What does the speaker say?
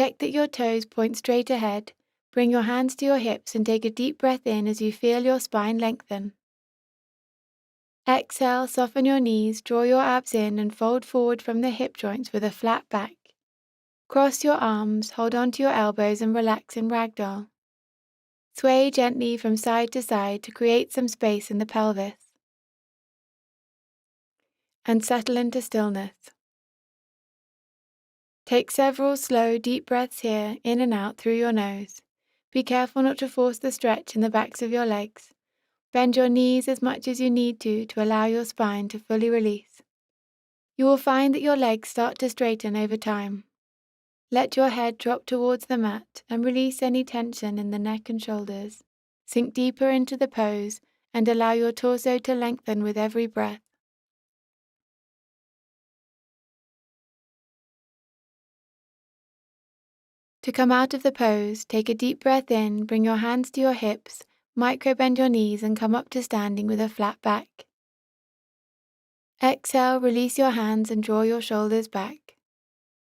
Check that your toes point straight ahead. Bring your hands to your hips and take a deep breath in as you feel your spine lengthen. Exhale, soften your knees, draw your abs in and fold forward from the hip joints with a flat back. Cross your arms, hold onto your elbows and relax in ragdoll. Sway gently from side to side to create some space in the pelvis. And settle into stillness. Take several slow, deep breaths here, in and out through your nose. Be careful not to force the stretch in the backs of your legs. Bend your knees as much as you need to allow your spine to fully release. You will find that your legs start to straighten over time. Let your head drop towards the mat and release any tension in the neck and shoulders. Sink deeper into the pose and allow your torso to lengthen with every breath. To come out of the pose, take a deep breath in, bring your hands to your hips, micro-bend your knees and come up to standing with a flat back. Exhale, release your hands and draw your shoulders back.